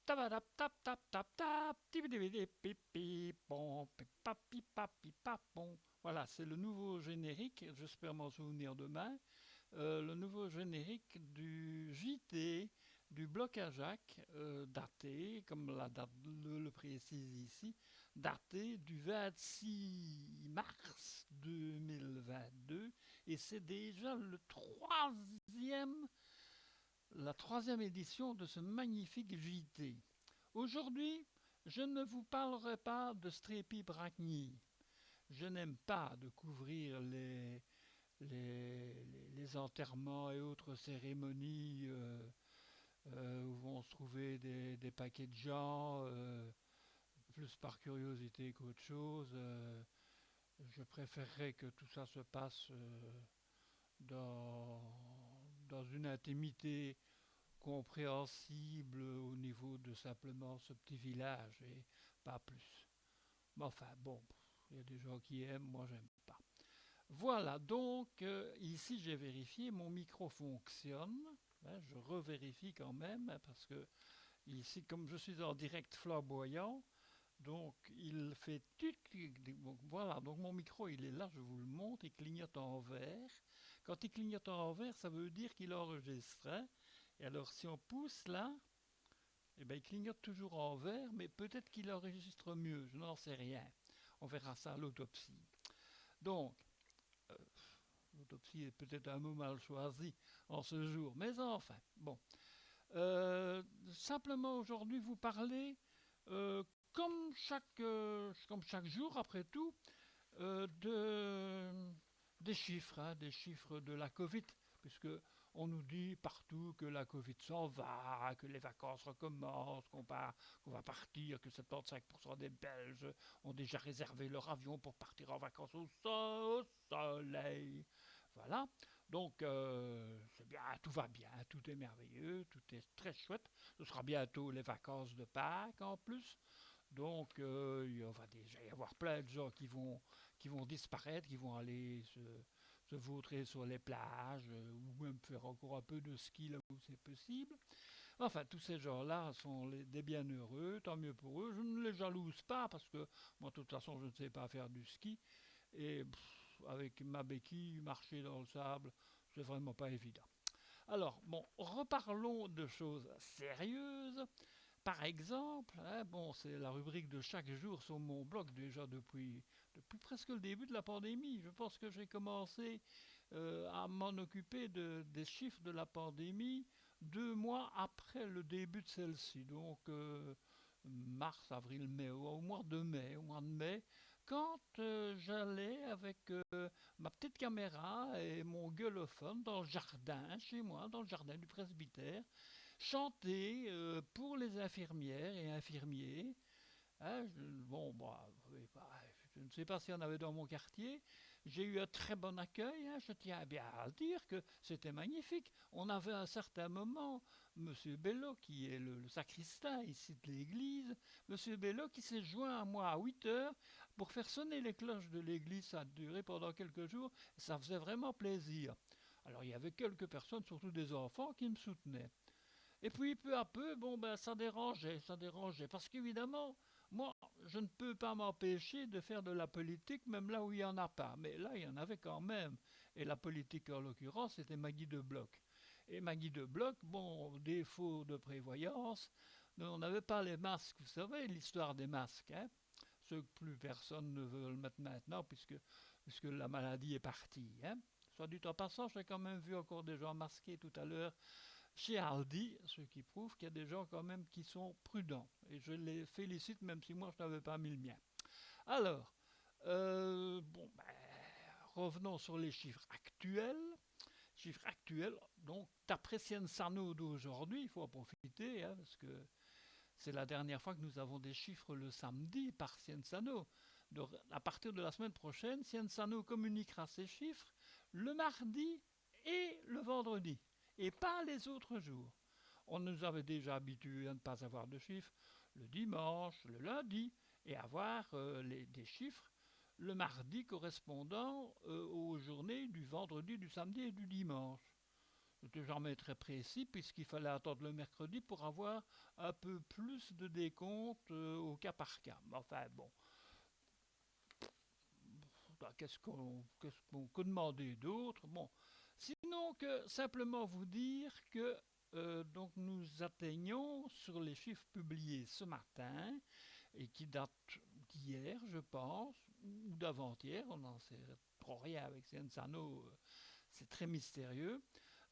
Tabadap, tap, tap, tap, tap, tibidibidi, pipi, pom, pipapi, papi, papon. Voilà, c'est le nouveau générique, j'espère m'en souvenir demain, le nouveau générique du JT du bloc à Jacques, daté, comme la date le précise ici, daté du 26 mars 2022, et c'est déjà la troisième édition de ce magnifique JT. Aujourd'hui, je ne vous parlerai pas de Strépy-Brachny. Je n'aime pas de couvrir les enterrements et autres cérémonies où vont se trouver des paquets de gens, plus par curiosité qu'autre chose. Je préférerais que tout ça se passe dans, dans une intimité compréhensible au niveau de simplement ce petit village et pas plus. Mais enfin, bon, il y a des gens qui aiment, moi j'aime pas. Voilà, donc ici j'ai vérifié, mon micro fonctionne. Hein, je revérifie quand même, hein, parce que ici, comme je suis en direct flamboyant, donc il fait donc, voilà, donc mon micro il est là, je vous le montre, il clignote en vert. Quand il clignote en vert, ça veut dire qu'il enregistre. Hein. Et alors si on pousse là, eh ben, il clignote toujours en vert, mais peut-être qu'il enregistre mieux, je n'en sais rien. On verra ça à l'autopsie. Donc, euh, l'autopsie est peut-être un mot mal choisi en ce jour, mais enfin, bon. Simplement aujourd'hui vous parler, euh, comme chaque jour après tout, des chiffres, hein, des chiffres de la Covid, puisque on nous dit partout que la Covid s'en va, que les vacances recommencent, qu'on va partir, que 75% des Belges ont déjà réservé leur avion pour partir en vacances au soleil. Voilà. Donc, c'est bien, tout va bien, tout est merveilleux, tout est très chouette. Ce sera bientôt les vacances de Pâques en plus. Donc, il va déjà y avoir plein de gens qui vont disparaître, qui vont aller se vautrer sur les plages, ou même faire encore un peu de ski là où c'est possible. Enfin, tous ces gens-là sont des bienheureux, tant mieux pour eux. Je ne les jalouse pas parce que moi, de toute façon, je ne sais pas faire du ski. Et avec ma béquille, marcher dans le sable, c'est vraiment pas évident. Alors, bon, reparlons de choses sérieuses. Par exemple, hein, bon, c'est la rubrique de chaque jour sur mon blog déjà depuis presque le début de la pandémie. Je pense que j'ai commencé à m'en occuper des chiffres de la pandémie 2 mois après le début de celle-ci. Donc mars, avril, mai, au mois de mai, quand j'allais avec ma petite caméra et mon gueulophone dans le jardin, chez moi, dans le jardin du presbytère, chanter pour les infirmières et infirmiers. Hein, bon, bah, je ne sais pas s'il y en avait dans mon quartier. J'ai eu un très bon accueil. Hein, je tiens bien à le dire que c'était magnifique. On avait à un certain moment Monsieur Bello, qui est le sacristain ici de l'église, Monsieur Bello qui s'est joint à moi à 8 heures pour faire sonner les cloches de l'église. Ça a duré pendant quelques jours. Ça faisait vraiment plaisir. Alors il y avait quelques personnes, surtout des enfants, qui me soutenaient. Et puis peu à peu, bon ben ça dérangeait, parce qu'évidemment, moi, je ne peux pas m'empêcher de faire de la politique, même là où il n'y en a pas. Mais là, il y en avait quand même. Et la politique, en l'occurrence, c'était Maggie de Bloch. Et Maggie de Bloch, bon, défaut de prévoyance, on n'avait pas les masques, vous savez, l'histoire des masques, hein, ceux que plus personne ne veut le mettre maintenant, puisque la maladie est partie. Hein. Soit dit en passant, j'ai quand même vu encore des gens masqués tout à l'heure chez Aldi, ce qui prouve qu'il y a des gens quand même qui sont prudents. Et je les félicite même si moi je n'avais pas mis le mien. Alors, bon, ben, revenons sur les chiffres actuels. Chiffres actuels, donc d'après Sano d'aujourd'hui, il faut en profiter, hein, parce que c'est la dernière fois que nous avons des chiffres le samedi par Sano. Donc, à partir de la semaine prochaine, Sano communiquera ces chiffres le mardi et le vendredi, et pas les autres jours. On nous avait déjà habitués à ne pas avoir de chiffres le dimanche, le lundi, et avoir des chiffres le mardi correspondant aux journées du vendredi, du samedi et du dimanche. C'était jamais très précis puisqu'il fallait attendre le mercredi pour avoir un peu plus de décompte au cas par cas. Mais enfin bon, bah, que demander d'autre? Bon, sinon que simplement vous dire que donc nous atteignons sur les chiffres publiés ce matin et qui datent d'hier, je pense, ou d'avant-hier, on n'en sait trop rien avec Cienzano, c'est très mystérieux.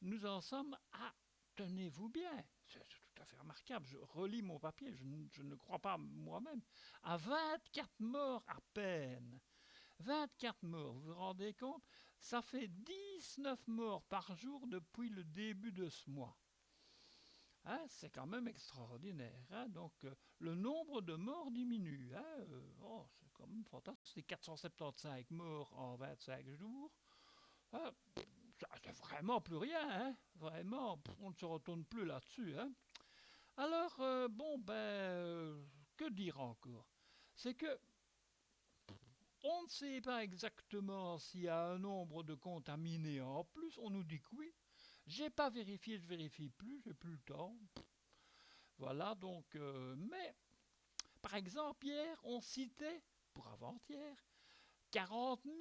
Nous en sommes à, tenez-vous bien, c'est tout à fait remarquable, je relis mon papier, je ne crois pas moi-même, à 24 morts à peine. 24 morts, vous vous rendez compte? Ça fait 19 morts par jour depuis le début de ce mois. Hein, c'est quand même extraordinaire. Hein. Donc, le nombre de morts diminue. Hein. Oh, c'est quand même fantastique. C'est 475 morts en 25 jours. Hein. C'est vraiment plus rien. Hein. Vraiment, on ne se retourne plus là-dessus. Hein. Alors, bon, que dire encore? C'est que on ne sait pas exactement s'il y a un nombre de contaminés en plus. On nous dit que oui. J'ai pas vérifié, je vérifie plus, j'ai plus le temps. Voilà, donc, mais, par exemple, hier, on citait, pour avant-hier, 40 000,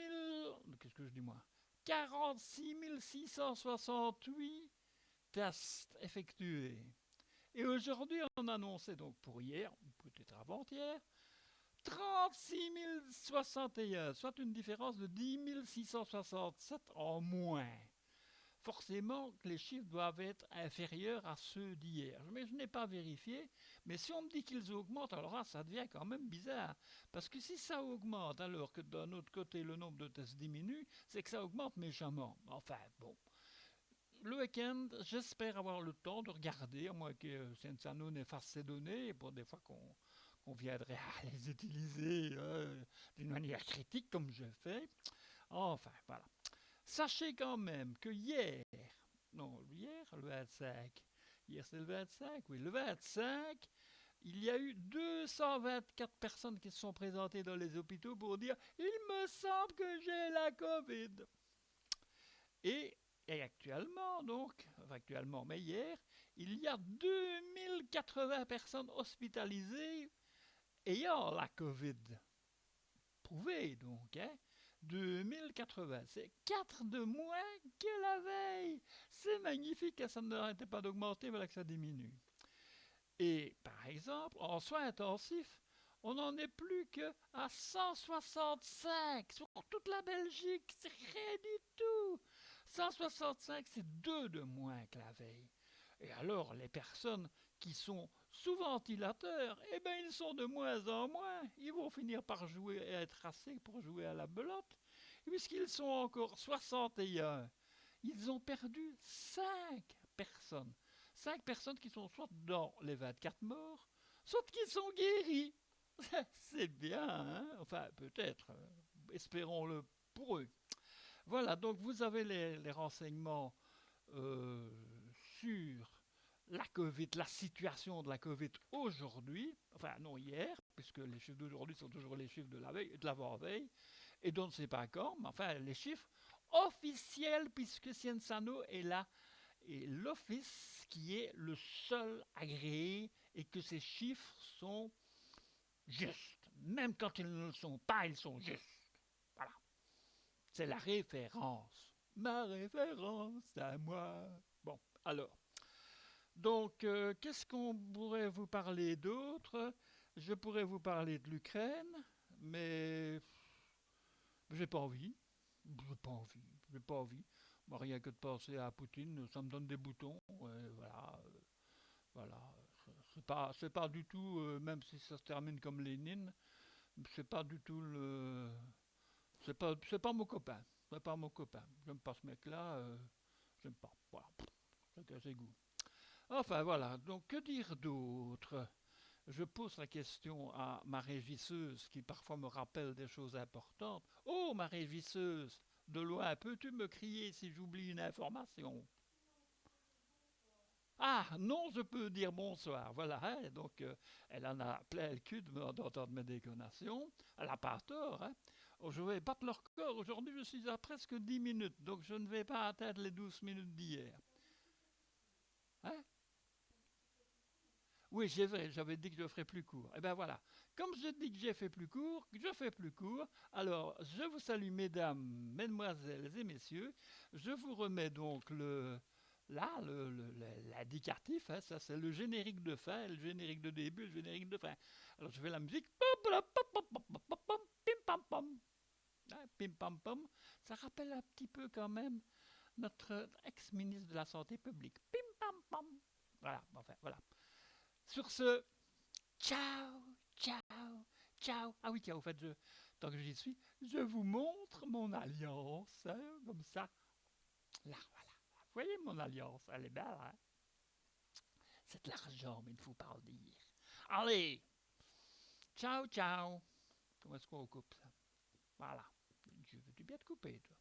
qu'est-ce que je dis moi 46 668 tests effectués. Et aujourd'hui, on annonçait donc pour hier, ou peut-être avant-hier, 36 061, soit une différence de 10 667 en moins. Forcément que les chiffres doivent être inférieurs à ceux d'hier. Mais je n'ai pas vérifié. Mais si on me dit qu'ils augmentent, alors là, ça devient quand même bizarre. Parce que si ça augmente alors que d'un autre côté le nombre de tests diminue, c'est que ça augmente méchamment. Enfin, bon. Le week-end, j'espère avoir le temps de regarder, à moins que Cienzano n'efface ses données, pour des fois qu'on viendrait à les utiliser d'une manière critique comme je fais. Enfin, voilà. Sachez quand même que hier, non, hier, le 25, hier c'est le 25, oui, le 25, il y a eu 224 personnes qui se sont présentées dans les hôpitaux pour dire il me semble que j'ai la Covid. Et, et actuellement, donc, actuellement, mais hier, il y a 2080 personnes hospitalisées ayant la Covid. Prouvé donc, hein? 2080, c'est 4 de moins que la veille. C'est magnifique, ça n'arrêtait pas d'augmenter, voilà que ça diminue. Et par exemple, en soins intensifs, on n'en est plus qu'à 165 sur toute la Belgique, c'est rien du tout. 165, c'est 2 de moins que la veille. Et alors, les personnes qui sont sous ventilateur, eh bien, ils sont de moins en moins. Ils vont finir par jouer et être assez pour jouer à la belote. Puisqu'ils sont encore 61, ils ont perdu 5 personnes. 5 personnes qui sont soit dans les 24 morts, soit qui sont guéries. C'est bien, hein? Enfin, peut-être. Espérons-le pour eux. Voilà, donc vous avez les renseignements euh, sur la Covid, la situation de la Covid aujourd'hui, enfin non hier, puisque les chiffres d'aujourd'hui sont toujours les chiffres de la veille, de l'avant-veille, et dont on ne sait pas quand, mais enfin les chiffres officiels, puisque Cienzano est là, et l'office qui est le seul agréé, et que ces chiffres sont justes. Même quand ils ne le sont pas, ils sont justes. Voilà. C'est la référence. Ma référence à moi. Bon, alors. Donc, qu'est-ce qu'on pourrait vous parler d'autre? Je pourrais vous parler de l'Ukraine, mais j'ai pas envie. J'ai pas envie. J'ai pas envie. Moi, rien que de penser à Poutine, ça me donne des boutons. Voilà, voilà. C'est pas du tout, même si ça se termine comme Lénine, c'est pas du tout le. C'est pas mon copain. C'est pas mon copain. J'aime pas ce mec-là. J'aime pas. Voilà. C'est goût. Enfin voilà, donc que dire d'autre? Je pose la question à ma régisseuse qui parfois me rappelle des choses importantes. Oh, ma régisseuse, de loin, peux-tu me crier si j'oublie une information? Ah, non, je peux dire bonsoir. Voilà, hein, donc elle en a plein le cul d'entendre mes déclinations. Elle n'a pas tort. Hein. Oh, je vais battre leur corps. Aujourd'hui, je suis à presque 10 minutes, donc je ne vais pas atteindre les 12 minutes d'hier. Hein? Oui, c'est vrai, j'avais dit que je ferais plus court. Et bien voilà. Comme je dis que j'ai fait plus court, que je fais plus court, alors je vous salue mesdames, mesdemoiselles et messieurs. Je vous remets donc l'indicatif, hein, ça c'est le générique de fin, le générique de début, le générique de fin. Alors je fais la musique. Pim pam pam. Hein, pim pam pam. Ça rappelle un petit peu quand même notre ex-ministre de la Santé publique. Pim pam pam. Voilà, enfin voilà. Sur ce, ciao, ciao, ciao. Ah oui, tiens, au fait, tant que j'y suis, je vous montre mon alliance, hein, comme ça. Là, voilà. Vous voyez mon alliance, elle est belle, hein? C'est de l'argent, mais il ne faut pas le dire. Allez, ciao, ciao. Comment est-ce qu'on coupe ça? Voilà. Tu veux bien te couper, toi.